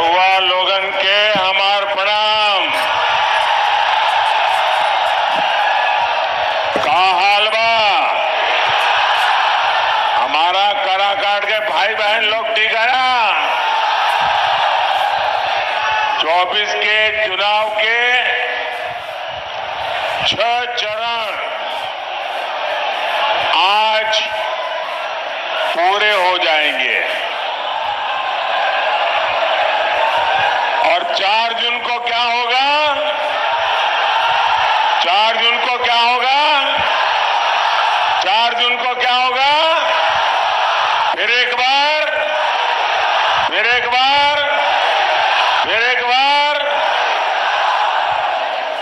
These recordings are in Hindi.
युवा लोगन के हमार प्रणाम। का हाल बा? हमारा कराकाट के भाई बहन लोग ठीक है ना? 24 के चुनाव के 6 चरण आज पूरे हो जाएंगे और 4 जून को क्या होगा? 4 जून को क्या होगा? 4 जून को क्या होगा? फिर एक बार, फिर एक बार, फिर एक बार।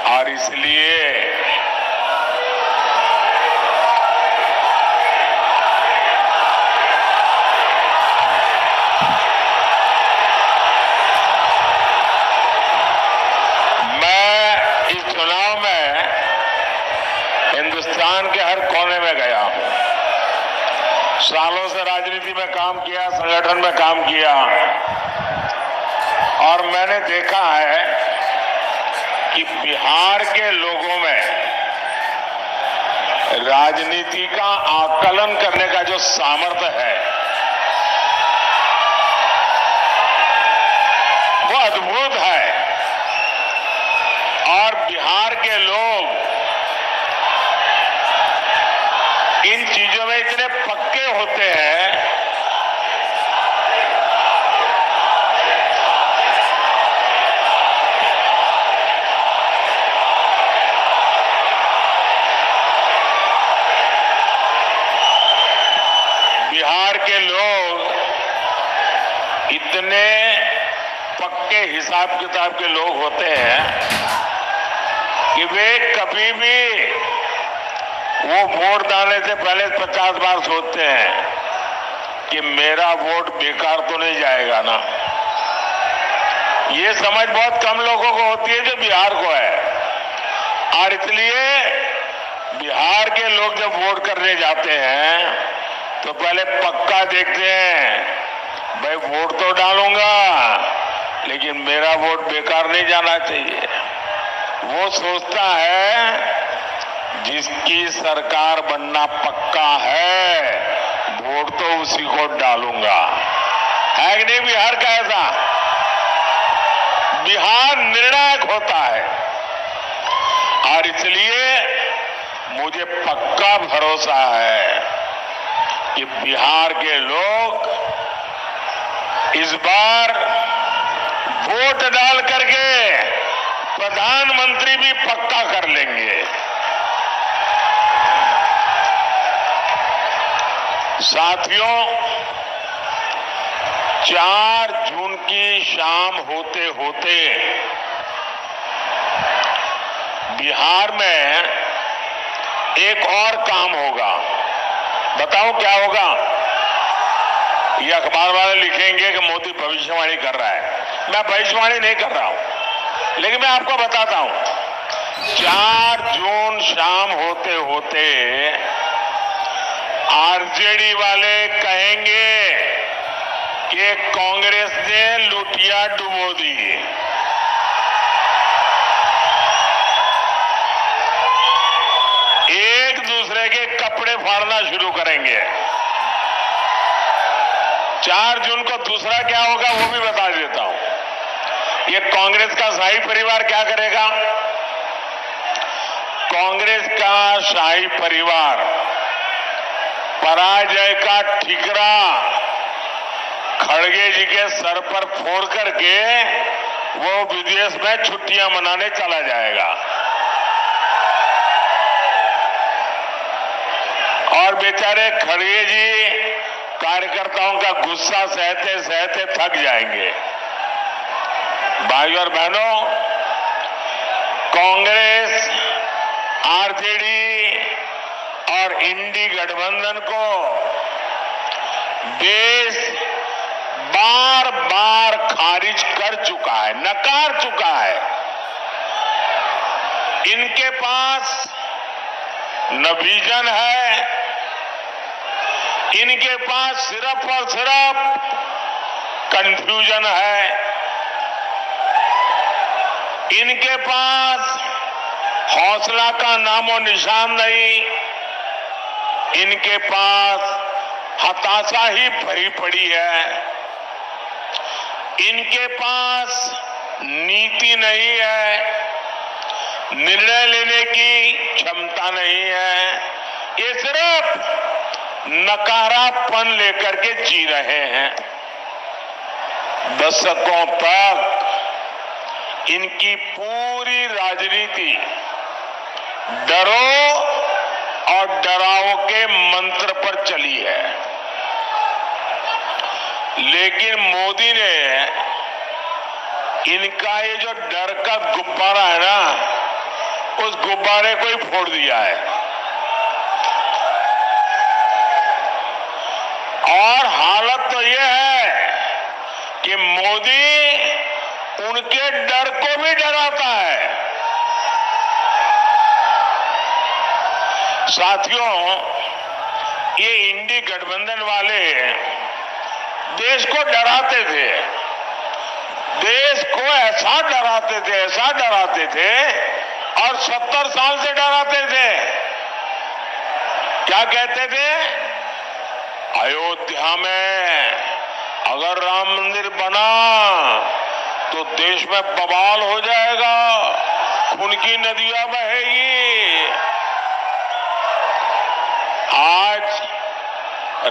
और इसलिए हिंदुस्तान के हर कोने में गया हूं। सालों से राजनीति में काम किया, संगठन में काम किया और मैंने देखा है कि बिहार के लोगों में राजनीति का आकलन करने का जो सामर्थ्य है वो अद्भुत है। और बिहार के लोग इन चीजों में इतने पक्के होते हैं बिहार के लोग इतने पक्के हिसाब किताब के लोग होते हैं कि वे कभी भी वो वोट डालने से पहले 50 बार सोचते हैं कि मेरा वोट बेकार तो नहीं जाएगा ना। ये समझ बहुत कम लोगों को होती है जो बिहार को है। और इसलिए बिहार के लोग जब वोट करने जाते हैं तो पहले पक्का देखते हैं, भाई वोट तो डालूंगा लेकिन मेरा वोट बेकार नहीं जाना चाहिए। वो सोचता है जिसकी सरकार बनना पक्का है वोट तो उसी को डालूंगा। है कि नहीं बिहार का ऐसा? बिहार निर्णायक होता है और इसलिए मुझे पक्का भरोसा है कि बिहार के लोग इस बार वोट डाल करके प्रधानमंत्री भी पक्का कर लेंगे। साथियों, 4 जून की शाम होते होते बिहार में एक और काम होगा। बताओ क्या होगा? ये अखबार वाले लिखेंगे कि मोदी भविष्यवाणी कर रहा है। मैं भविष्यवाणी नहीं कर रहा हूं, लेकिन मैं आपको बताता हूं। 4 जून शाम होते होते आरजेडी वाले कहेंगे कि कांग्रेस ने लुटिया डुबो दी। एक दूसरे के कपड़े फाड़ना शुरू करेंगे। 4 जून को दूसरा क्या होगा वो भी बता देता हूं। ये कांग्रेस का शाही परिवार क्या करेगा? कांग्रेस का शाही परिवार पराजय का ठिकरा खड़गे जी के सर पर फोड़ करके वो विदेश में छुट्टियां मनाने चला जाएगा और बेचारे खड़गे जी कार्यकर्ताओं का गुस्सा सहते सहते थक जाएंगे। भाइयों और बहनों, कांग्रेस, आरजेडी और इंडी गठबंधन को देश बार बार खारिज कर चुका है, नकार चुका है। इनके पास न विजन है, इनके पास सिर्फ और सिर्फ कंफ्यूजन है। इनके पास हौसला का नामो निशान नहीं, इनके पास हताशा ही भरी पड़ी है। इनके पास नीति नहीं है, निर्णय लेने की क्षमता नहीं है। ये सिर्फ नकारापन लेकर के जी रहे हैं। दशकों तक इनकी पूरी राजनीति डरो और डराओ के मंत्र पर चली है। लेकिन मोदी ने इनका ये जो डर का गुब्बारा है ना, उस गुब्बारे को ही फोड़ दिया है। और हालत तो ये है कि मोदी उनके डर को भी डराता है। साथियों, ये इंडी गठबंधन वाले देश को डराते थे, देश को ऐसा डराते थे और 70 साल से डराते थे। क्या कहते थे? अयोध्या में अगर राम मंदिर बना तो देश में बवाल हो जाएगा, खून की नदियां बहेगी। आज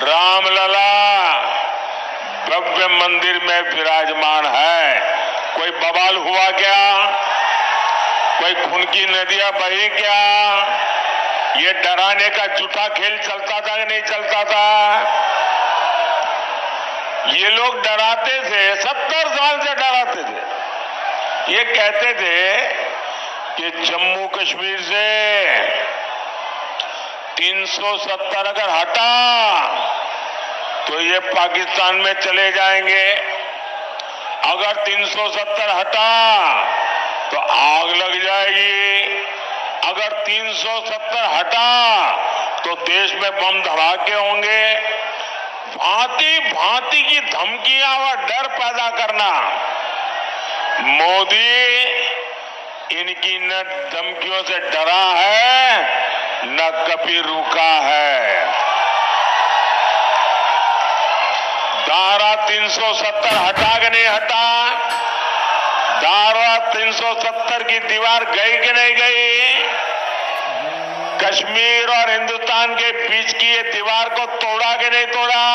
रामलला भव्य मंदिर में विराजमान है, कोई बवाल हुआ क्या? कोई खून की नदियां बही क्या? ये डराने का झूठा खेल चलता था कि नहीं चलता था? ये लोग डराते थे, 70 साल से डराते थे। ये कहते थे कि जम्मू कश्मीर से 370 अगर हटा तो ये पाकिस्तान में चले जाएंगे, अगर 370 हटा तो आग लग जाएगी, अगर 370 हटा तो देश में बम धमाके होंगे। भांति भांति की धमकियां और डर पैदा करना। मोदी इनकी न धमकियों से डरा है, न कभी रुका है। धारा 370 हटा के नहीं हटा, धारा 370 की दीवार गई कि नहीं गई? कश्मीर और हिंदुस्तान के बीच की ये दीवार को तोड़ा कि नहीं तोड़ा?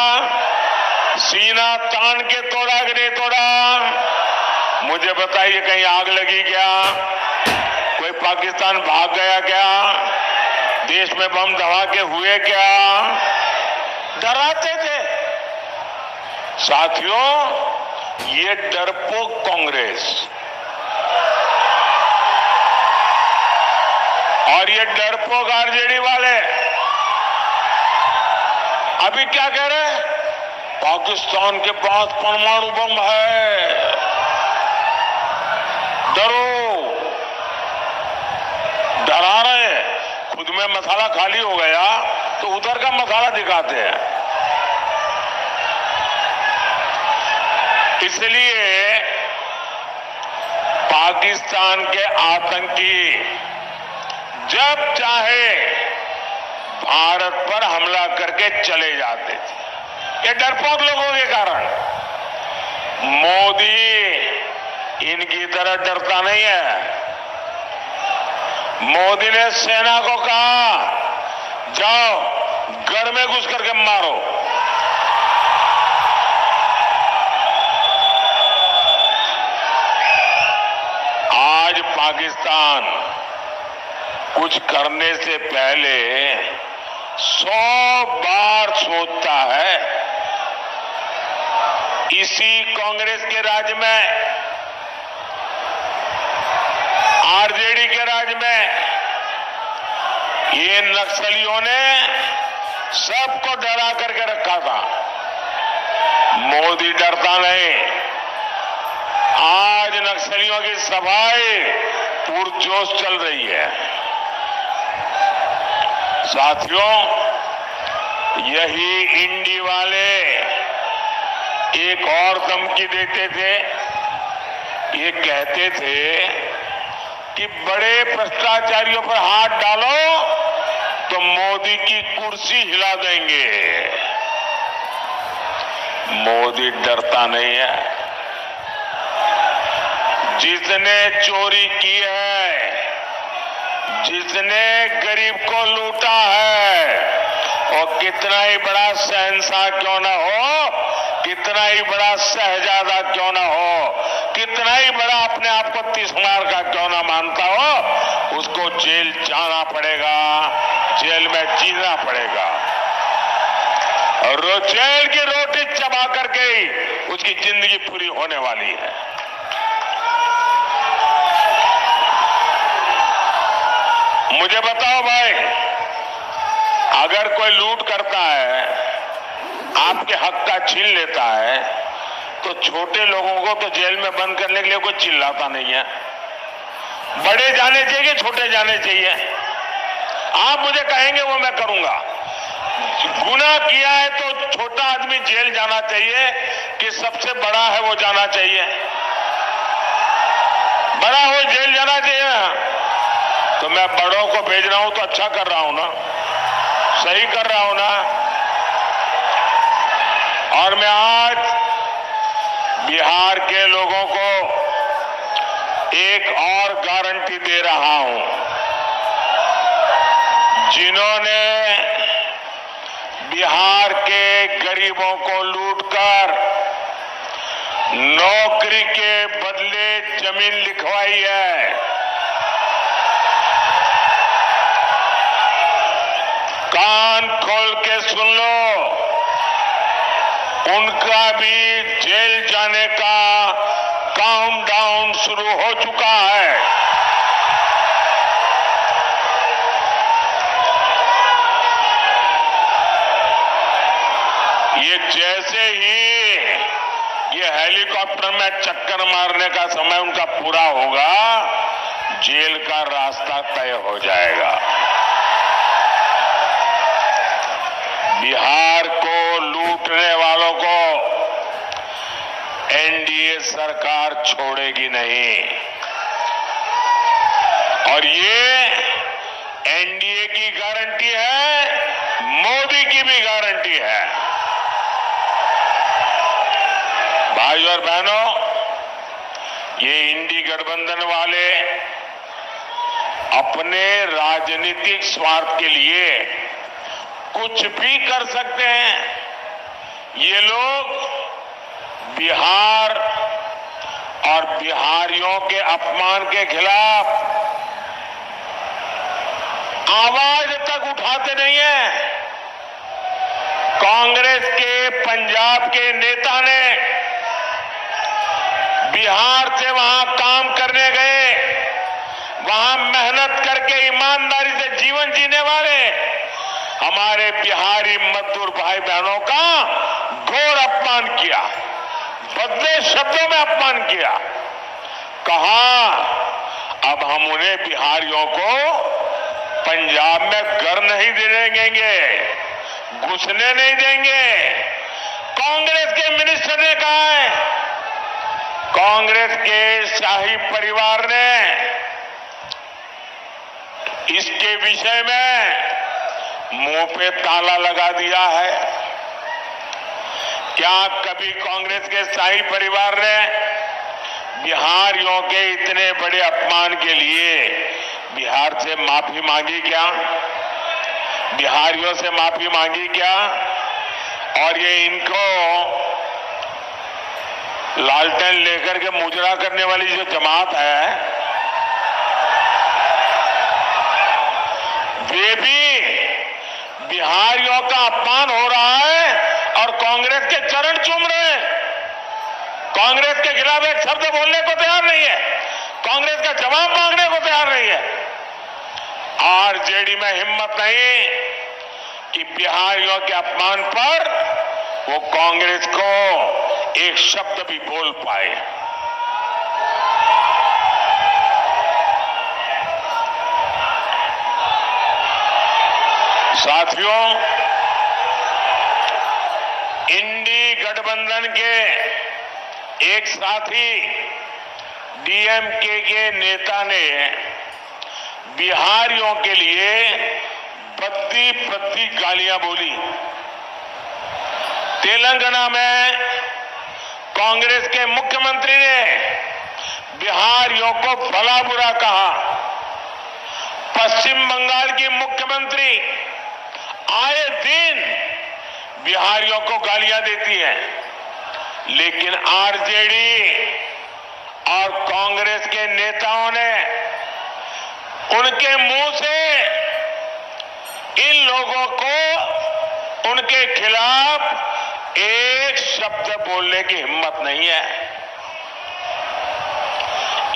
सीना तान के तोड़ा कि नहीं तोड़ा? मुझे बताइए, कहीं आग लगी क्या? कोई पाकिस्तान भाग गया क्या? देश में बम धमाके हुए क्या? डराते थे। साथियों, ये डरपोक कांग्रेस और ये डरपोक आरजेडी वाले अभी क्या कह रहे हैं? पाकिस्तान के पास परमाणु बम है, डरो। डरा रहे हैं, खुद में मसाला खाली हो गया तो उधर का मसाला दिखाते हैं। इसलिए पाकिस्तान के आतंकी जब चाहे भारत पर हमला करके चले जाते थे, ये डरपोक लोगों के कारण। मोदी इनकी तरह डरता नहीं है। मोदी ने सेना को कहा, जाओ घर में घुस करके मारो। आज पाकिस्तान कुछ करने से पहले 100 बार सोचता है। इसी कांग्रेस के राज में, आरजेडी के राज में ये नक्सलियों ने सबको डरा करके रखा था। मोदी डरता नहीं। आज नक्सलियों की सफाई पुरजोश चल रही है। साथियों, यही इंडी वाले एक और धमकी देते थे। ये कहते थे कि बड़े भ्रष्टाचारियों पर हाथ डालो तो मोदी की कुर्सी हिला देंगे। मोदी डरता नहीं है। जिसने चोरी की है, जिसने गरीब को लूटा है, और कितना ही बड़ा शहंशाह क्यों ना हो, कितना ही बड़ा शहजादा क्यों ना हो, कितना ही बड़ा अपने आप को तिस्मार का क्यों ना मानता हो, उसको जेल जाना पड़ेगा, जेल में जीना पड़ेगा। और जेल की रोटी चबा करके ही उसकी जिंदगी पूरी होने वाली है। मुझे बताओ भाई, अगर कोई लूट करता है, आपके हक का छीन लेता है, तो छोटे लोगों को तो जेल में बंद करने के लिए कोई चिल्लाता नहीं है। बड़े जाने चाहिए, छोटे जाने चाहिए। आप मुझे कहेंगे वो मैं करूंगा। गुनाह किया है तो छोटा आदमी जेल जाना चाहिए कि सबसे बड़ा है वो जाना चाहिए? बड़ा हो जेल जाना चाहिए ना। तो मैं बड़ों को भेज रहा हूं तो अच्छा कर रहा हूं ना, सही कर रहा हूं ना। और मैं आज बिहार के लोगों को एक और गारंटी दे रहा हूं। जिन्होंने बिहार के गरीबों को लूटकर नौकरी के बदले जमीन लिखवाई है, कान खोल के सुन लो, उनका भी जेल जाने का काउंटडाउन शुरू हो चुका है। ये जैसे ही ये हेलीकॉप्टर में चक्कर मारने का समय उनका पूरा होगा, जेल का रास्ता तय हो जाएगा। बिहार को लूटने वालों को एनडीए सरकार छोड़ेगी नहीं। और ये एनडीए की गारंटी है, मोदी की भी गारंटी है। भाई और बहनों, ये इंडी गठबंधन वाले अपने राजनीतिक स्वार्थ के लिए कुछ भी कर सकते हैं। ये लोग बिहार और बिहारियों के अपमान के खिलाफ आवाज तक उठाते नहीं है। कांग्रेस के पंजाब के नेता ने बिहार से वहां काम करने गए, वहां मेहनत करके ईमानदारी से जीवन जीने वाले हमारे बिहारी मजदूर भाई बहनों का घोर अपमान किया, बदले शब्दों में अपमान किया। कहा अब हम उन्हें बिहारियों को पंजाब में घर नहीं देने देंगे, घुसने नहीं देंगे। कांग्रेस के मिनिस्टर ने कहा है, कांग्रेस के शाही परिवार ने इसके विषय में मुंह पे ताला लगा दिया है। क्या कभी कांग्रेस के शाही परिवार ने बिहारियों के इतने बड़े अपमान के लिए बिहार से माफी मांगी क्या? बिहारियों से माफी मांगी क्या? और ये इनको लालटेन लेकर के मुजरा करने वाली जो जमात है, वे भी बिहारियों का अपमान हो रहा है और कांग्रेस के चरण चूम रहे हैं। कांग्रेस के खिलाफ एक शब्द बोलने को तैयार नहीं है, कांग्रेस का जवाब मांगने को तैयार नहीं है। आरजेडी में हिम्मत नहीं कि बिहारियों के अपमान पर वो कांग्रेस को एक शब्द भी बोल पाए। साथियों, इंडी गठबंधन के एक साथी डीएमके के नेता ने बिहारियों के लिए बद्दी बद्दी गालियां बोली। तेलंगाना में कांग्रेस के मुख्यमंत्री ने बिहारियों को भला बुरा कहा। पश्चिम बंगाल की मुख्यमंत्री आए दिन बिहारियों को गालियां देती है, लेकिन आरजेडी और कांग्रेस के नेताओं ने उनके मुंह से इन लोगों को उनके खिलाफ एक शब्द बोलने की हिम्मत नहीं है।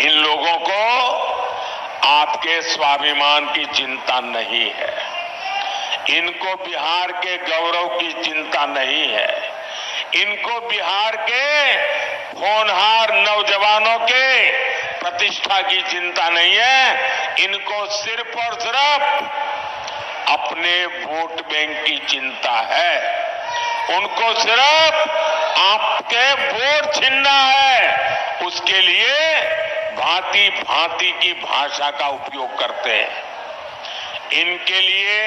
इन लोगों को आपके स्वाभिमान की चिंता नहीं है, इनको बिहार के गौरव की चिंता नहीं है, इनको बिहार के होनहार नौजवानों के प्रतिष्ठा की चिंता नहीं है। इनको सिर्फ और सिर्फ अपने वोट बैंक की चिंता है। उनको सिर्फ आपके वोट छीनना है। उसके लिए भांति भांति की भाषा का उपयोग करते हैं। इनके लिए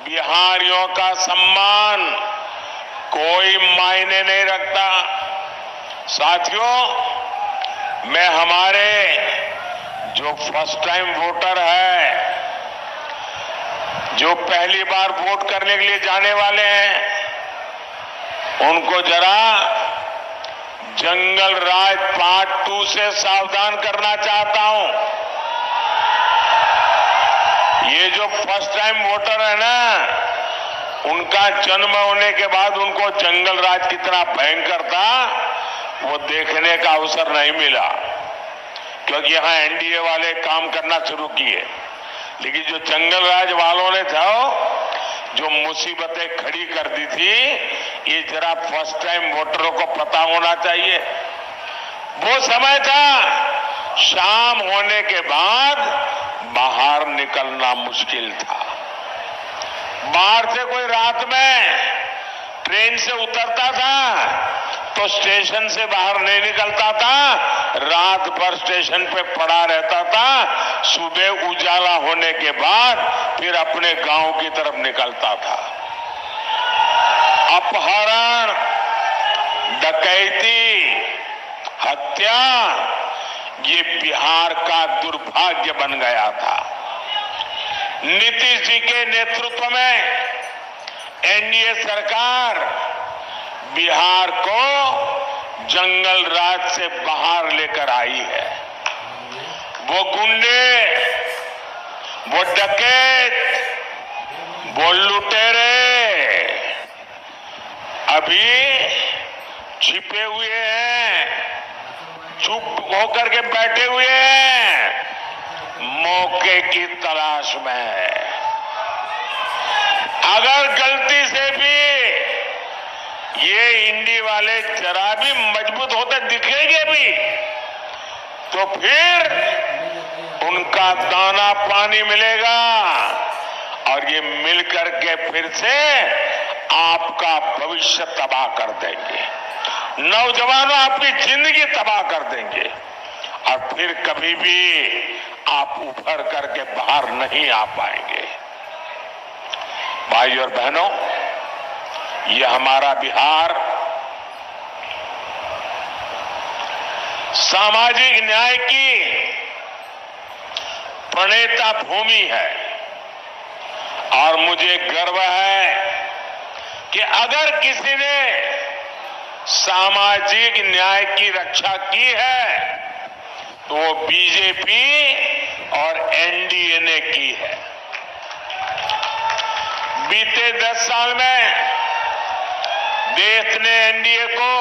बिहारियों का सम्मान कोई मायने नहीं रखता। साथियों, मैं हमारे जो फर्स्ट टाइम वोटर है, जो पहली बार वोट करने के लिए जाने वाले हैं, उनको जरा जंगल राज पार्ट 2 से सावधान करना चाहता हूं। ये जो फर्स्ट टाइम वोटर है ना, उनका जन्म होने के बाद उनको जंगल राज कितना भयंकर था वो देखने का अवसर नहीं मिला, क्योंकि यहां एनडीए वाले काम करना शुरू किए। लेकिन जो जंगल राज वालों ने था, जो मुसीबतें खड़ी कर दी थी, ये जरा फर्स्ट टाइम वोटरों को पता होना चाहिए। वो समय था शाम होने के बाद बाहर निकलना मुश्किल था। बाहर से कोई रात में ट्रेन से उतरता था तो स्टेशन से बाहर नहीं निकलता था, रात भर स्टेशन पे पड़ा रहता था। सुबह उजाला होने के बाद फिर अपने गांव की तरफ निकलता था। अपहरण, डकैती, हत्या, ये बिहार का दुर्भाग्य बन गया था। नीतीश जी के नेतृत्व में एनडीए सरकार बिहार को जंगल राज से बाहर लेकर आई है। वो गुंडे, वो डकैत, वो लुटेरे अभी छिपे हुए हैं, चुप होकर के बैठे हुए हैं, मौके की तलाश में है। अगर गलती से भी ये इंडी वाले जरा भी मजबूत होते दिखेंगे भी, तो फिर उनका दाना पानी मिलेगा और ये मिलकर के फिर से आपका भविष्य तबाह कर देंगे। नौजवानों, आपकी जिंदगी तबाह कर देंगे और फिर कभी भी आप उभर करके बाहर नहीं आ पाएंगे। भाई और बहनों, ये हमारा बिहार सामाजिक न्याय की प्रणेता भूमि है और मुझे गर्व है कि अगर किसी ने सामाजिक न्याय की रक्षा की है तो वो बीजेपी और एनडीए ने की है। बीते 10 साल में देश ने एनडीए को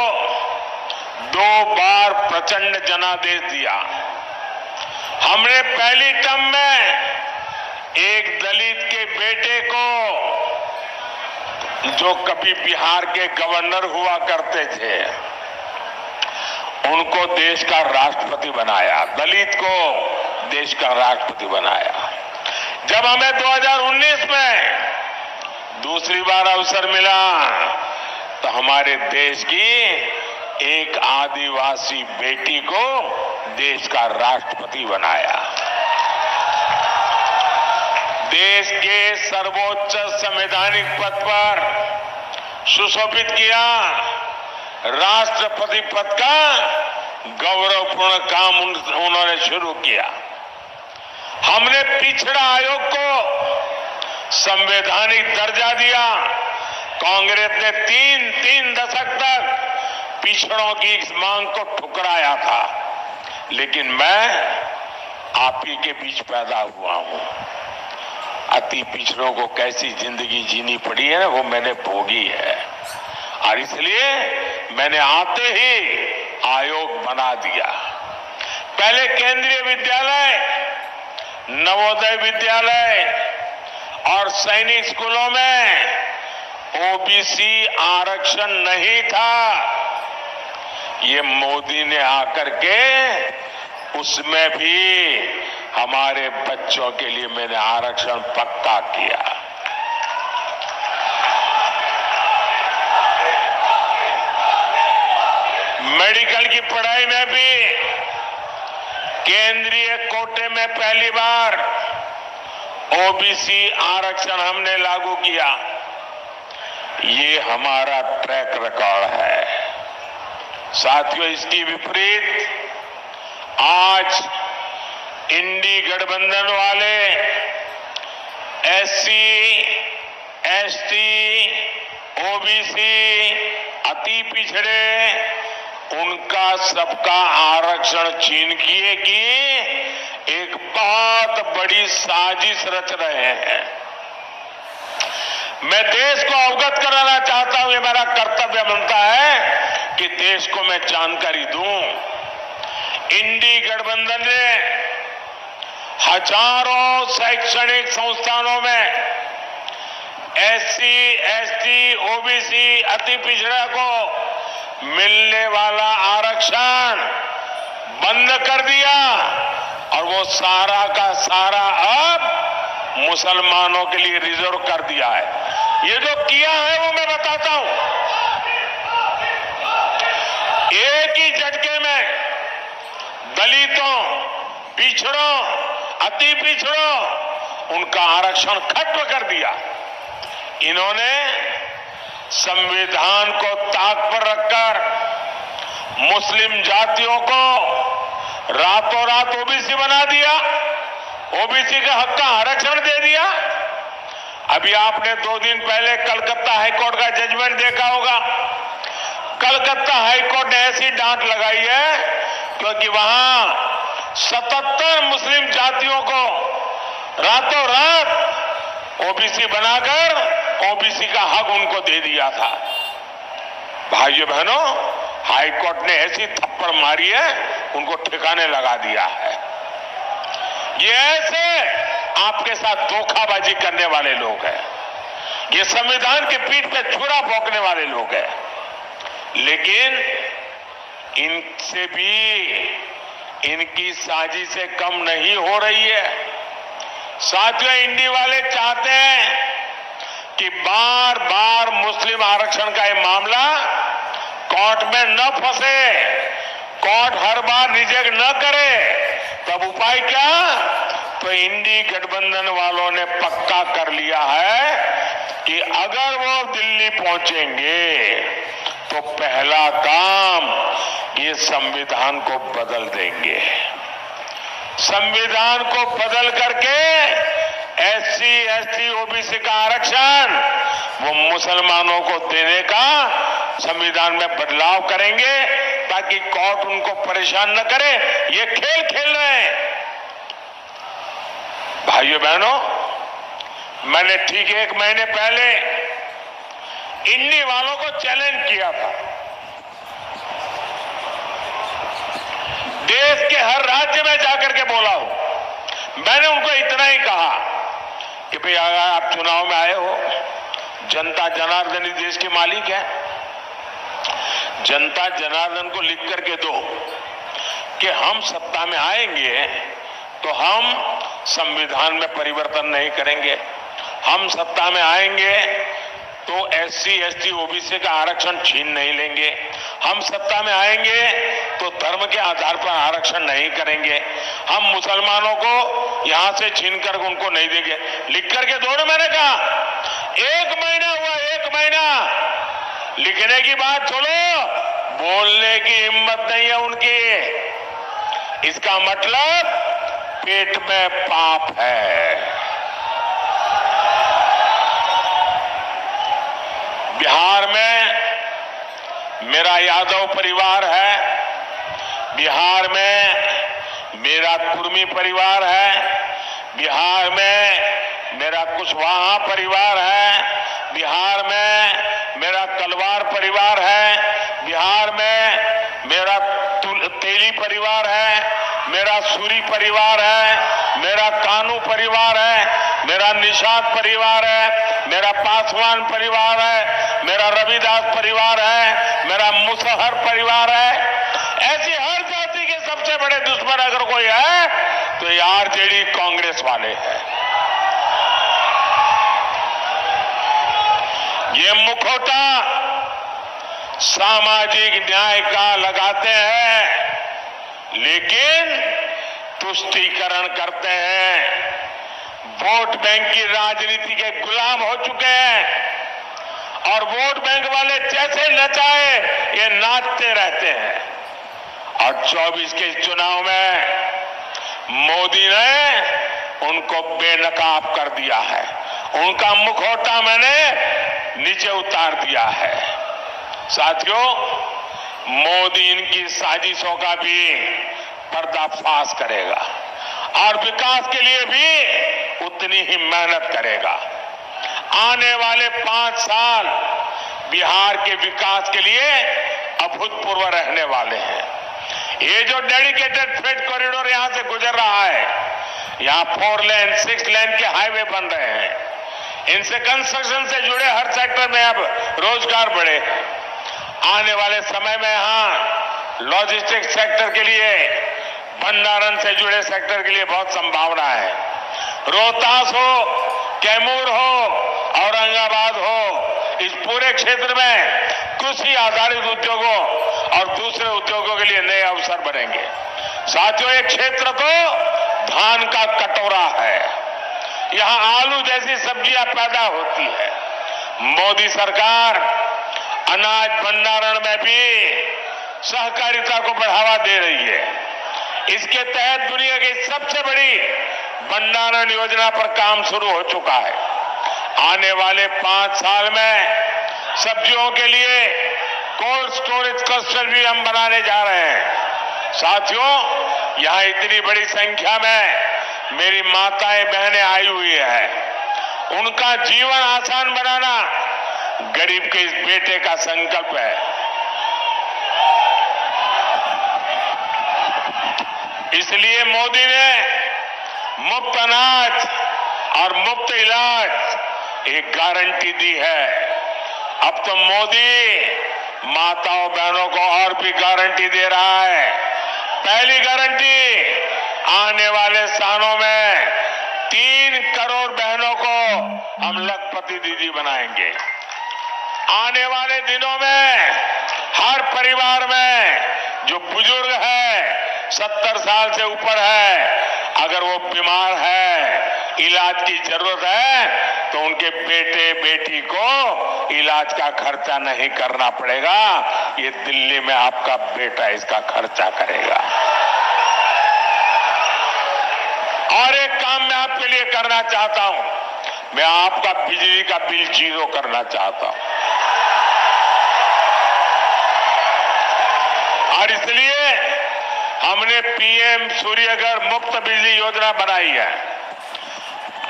2 बार प्रचंड जनादेश दिया। हमने पहली टर्म में एक दलित के बेटे को, जो कभी बिहार के गवर्नर हुआ करते थे, उनको देश का राष्ट्रपति बनाया, दलित को देश का राष्ट्रपति बनाया। जब हमें 2019 में दूसरी बार अवसर मिला तो हमारे देश की एक आदिवासी बेटी को देश का राष्ट्रपति बनाया। देश के सर्वोच्च संवैधानिक पद पर सुशोभित किया। राष्ट्रपति पद का गौरवपूर्ण काम उन्होंने शुरू किया। हमने पिछड़ा आयोग को संवैधानिक दर्जा दिया। कांग्रेस ने तीन दशक तक पिछड़ों की इस मांग को ठुकराया था, लेकिन मैं आप ही के बीच पैदा हुआ हूं। अति पिछड़ों को कैसी जिंदगी जीनी पड़ी है वो मैंने भोगी है, और इसलिए मैंने आते ही आयोग बना दिया। पहले केंद्रीय विद्यालय, नवोदय विद्यालय और सैनिक स्कूलों में ओबीसी आरक्षण नहीं था। ये मोदी ने आकर के उसमें भी हमारे बच्चों के लिए मैंने आरक्षण पक्का किया। मेडिकल की पढ़ाई में भी केंद्रीय कोटे में पहली बार ओबीसी आरक्षण हमने लागू किया। ये हमारा ट्रैक रिकॉर्ड है। साथियों, इसकी विपरीत आज इंडी गठबंधन वाले एससी, एसटी, ओबीसी, अति पिछड़े, उनका सबका आरक्षण छीन किए की एक बहुत बड़ी साजिश रच रहे हैं। मैं देश को अवगत कराना चाहता हूं, ये मेरा कर्तव्य बनता है कि देश को मैं जानकारी दूं। इंडी गठबंधन ने हजारों शैक्षणिक संस्थानों में एससी, एसटी, ओबीसी, अति पिछड़ा को मिलने वाला आरक्षण बंद कर दिया, और वो सारा का सारा अब मुसलमानों के लिए रिजर्व कर दिया है। ये जो किया है वो मैं बताता हूं। एक ही झटके में दलितों, पिछड़ों, अति पिछड़ों, उनका आरक्षण खत्म कर दिया। इन्होंने संविधान को ताक पर रखकर मुस्लिम जातियों को रातों रात ओबीसी बना दिया, ओबीसी के हक का आरक्षण दे दिया। अभी आपने 2 दिन पहले कलकत्ता हाईकोर्ट का जजमेंट देखा होगा। कलकत्ता हाईकोर्ट ने ऐसी डांट लगाई है क्योंकि वहां 77 मुस्लिम जातियों को रातों रात ओबीसी बनाकर ओबीसी का हक उनको दे दिया था। भाइयों बहनों, हाईकोर्ट ने ऐसी थप्पड़ मारी है, उनको ठिकाने लगा दिया है। ये ऐसे आपके साथ धोखाबाजी करने वाले लोग हैं। ये संविधान की पीठ पे छुरा भोंकने वाले लोग हैं। लेकिन इनसे भी इनकी साजिशें कम नहीं हो रही है। साथियों, इंडी वाले चाहते हैं कि बार बार मुस्लिम आरक्षण का ये मामला कोर्ट में न फंसे, कोर्ट हर बार रिजेक्ट न करे। तब उपाय क्या? तो इंडी गठबंधन वालों ने पक्का कर लिया है कि अगर वो दिल्ली पहुंचेंगे तो पहला काम ये संविधान को बदल देंगे। संविधान को बदल करके एससी, एसटी, ओबीसी का आरक्षण वो मुसलमानों को देने का संविधान में बदलाव करेंगे ताकि कोर्ट उनको परेशान न करे। ये खेल खेल रहे हैं। भाइयों बहनों, मैंने ठीक 1 महीने पहले इंडी वालों को चैलेंज किया था। देश के हर राज्य में जाकर के बोला हूं। मैंने उनको इतना ही कहा कि भाई अगर आप चुनाव में आए हो, जनता जनार्दन ही देश के मालिक है। जनता जनार्दन को लिख करके दो कि हम सत्ता में आएंगे तो हम संविधान में परिवर्तन नहीं करेंगे। हम सत्ता में आएंगे तो SC, ST, OBC का आरक्षण छीन नहीं लेंगे। हम सत्ता में आएंगे तो धर्म के आधार पर आरक्षण नहीं करेंगे। हम मुसलमानों को यहां से छीनकर उनको नहीं देंगे। लिख करके दो ना, मैंने कहा 1 महीना हुआ, 1 महीना लिखने की बात छोड़ो, बोलने की हिम्मत नहीं है उनकी। इसका मतलब पेट में पाप है। बिहार में मेरा यादव परिवार है, बिहार में मेरा कुर्मी परिवार है, बिहार में मेरा कुशवाहा परिवार है, बिहार में मेरा कलवार परिवार है, बिहार में मेरा तेली परिवार है, मेरा सूरी परिवार है, मेरा कानू परिवार है, मेरा निषाद परिवार है, मेरा पासवान परिवार है, मेरा रविदास परिवार है, मेरा मुसहर परिवार है। ऐसी हर जाति के सबसे बड़े दुश्मन अगर कोई है तो ये आरजेडी कांग्रेस वाले हैं। ये मुखौटा सामाजिक न्याय का लगाते हैं लेकिन तुष्टीकरण करते हैं। वोट बैंक की राजनीति के गुलाम हो चुके हैं और वोट बैंक वाले जैसे नचाए ये नाचते रहते हैं। और 24 के चुनाव में मोदी ने उनको बेनकाब कर दिया है, उनका मुखौटा मैंने नीचे उतार दिया है। साथियों, मोदी इनकी साजिशों का भी पर्दाफाश करेगा और विकास के लिए भी उतनी ही मेहनत करेगा। आने वाले 5 साल बिहार के विकास के लिए अभूतपूर्व रहने वाले हैं। ये जो डेडिकेटेड फ्रेट कॉरिडोर यहां से गुजर रहा है, यहां 4 लेन 6 लेन के हाईवे बन रहे हैं। इनसे कंस्ट्रक्शन से जुड़े हर सेक्टर में अब रोजगार बढ़े। आने वाले समय में यहां लॉजिस्टिक्स सेक्टर के लिए, भंडारण से जुड़े सेक्टर के लिए बहुत संभावना है। रोहतास हो, कैमूर हो, औरंगाबाद हो, इस पूरे क्षेत्र में कृषि आधारित उद्योगों और दूसरे उद्योगों के लिए नए अवसर बनेंगे। साथियों, एक क्षेत्र तो धान का कटोरा है, यहां आलू जैसी सब्जियां पैदा होती है। मोदी सरकार अनाज भंडारण में भी सहकारिता को बढ़ावा दे रही है। इसके तहत दुनिया की सबसे बड़ी भंडारण योजना पर काम शुरू हो चुका है। आने वाले 5 साल में सब्जियों के लिए कोल्ड स्टोरेज क्लस्टर भी हम बनाने जा रहे हैं। साथियों, यहां इतनी बड़ी संख्या में मेरी माताएं बहनें आई हुई है। उनका जीवन आसान बनाना गरीब के इस बेटे का संकल्प है। इसलिए मोदी ने मुफ्त अनाज और मुफ्त इलाज एक गारंटी दी है। अब तो मोदी माताओं बहनों को और भी गारंटी दे रहा है। पहली गारंटी, आने वाले सालों में 3 करोड़ बहनों को हम लखपति दीदी बनाएंगे। आने वाले दिनों में हर परिवार में जो बुजुर्ग है, 70 साल से ऊपर है, अगर वो बीमार है, इलाज की जरूरत है, तो उनके बेटे बेटी को इलाज का खर्चा नहीं करना पड़ेगा। ये दिल्ली में आपका बेटा इसका खर्चा करेगा। और एक काम मैं आपके लिए करना चाहता हूं, मैं आपका बिजली का बिल 0 करना चाहता हूं। और इसलिए हमने पीएम सूर्यघर मुफ्त बिजली योजना बनाई है।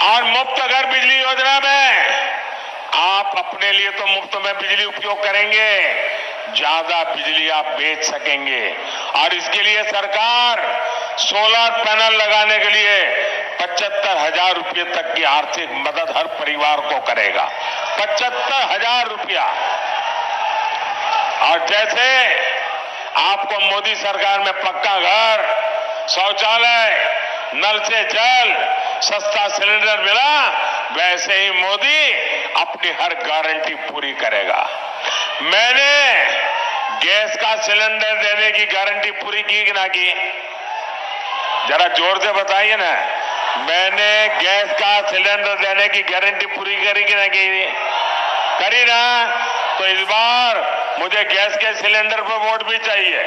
और मुफ्त घर बिजली योजना में आप अपने लिए तो मुफ्त में बिजली उपयोग करेंगे, ज्यादा बिजली आप बेच सकेंगे। और इसके लिए सरकार सोलर पैनल लगाने के लिए 75,000 रुपये तक की आर्थिक मदद हर परिवार को करेगा। 75,000 रुपया। और जैसे आपको मोदी सरकार में पक्का घर, शौचालय, नल से जल, सस्ता सिलेंडर मिला, वैसे ही मोदी अपनी हर गारंटी पूरी करेगा। मैंने गैस का सिलेंडर देने की गारंटी पूरी की कि ना की? जरा जोर से बताइए ना। मैंने गैस का सिलेंडर देने की गारंटी पूरी करी कि ना की? करी ना? तो इस बार मुझे गैस के सिलेंडर पर वोट भी चाहिए।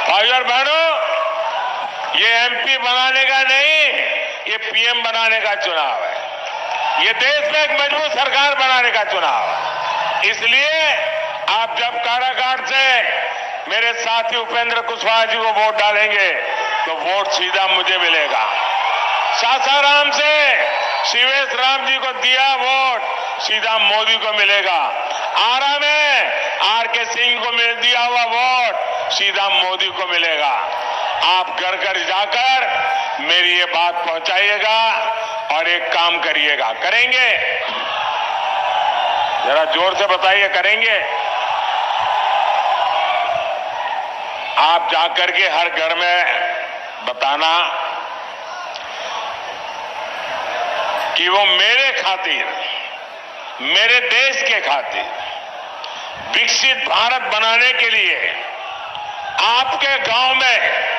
भाइयों और बहनों, ये एमपी बनाने का नहीं, ये पीएम बनाने का चुनाव है। ये देश में एक मजबूत सरकार बनाने का चुनाव है। इसलिए आप जब कारागार से मेरे साथी उपेंद्र कुशवाहा जी को वोट डालेंगे तो वोट सीधा मुझे मिलेगा। सासाराम से शिवेश राम जी को दिया वोट सीधा मोदी को मिलेगा। आरा में आरके सिंह को दिया हुआ वोट सीधा मोदी को मिलेगा। आप घर घर जाकर मेरी ये बात पहुंचाइएगा और एक काम करिएगा। करेंगे? जरा जोर से बताइए, करेंगे? आप जाकर के हर घर में बताना कि वो मेरे खातिर, मेरे देश के खातिर विकसित भारत बनाने के लिए आपके गांव में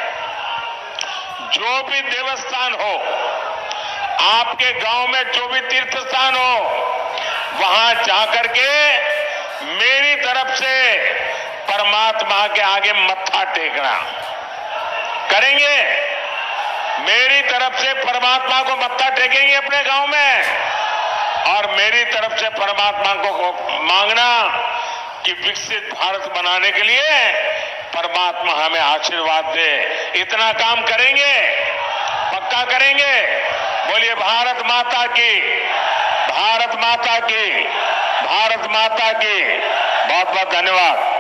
जो भी देवस्थान हो, आपके गांव में जो भी तीर्थ स्थान हो, वहां जाकर के मेरी तरफ से परमात्मा के आगे मत्था टेकना। करेंगे? मेरी तरफ से परमात्मा को मत्था टेकेंगे अपने गांव में और मेरी तरफ से परमात्मा को मांगना कि विकसित भारत बनाने के लिए परमात्मा हमें आशीर्वाद दे। इतना काम करेंगे? पक्का करेंगे? बोलिए भारत माता की, भारत माता की, भारत माता की। बहुत बहुत धन्यवाद।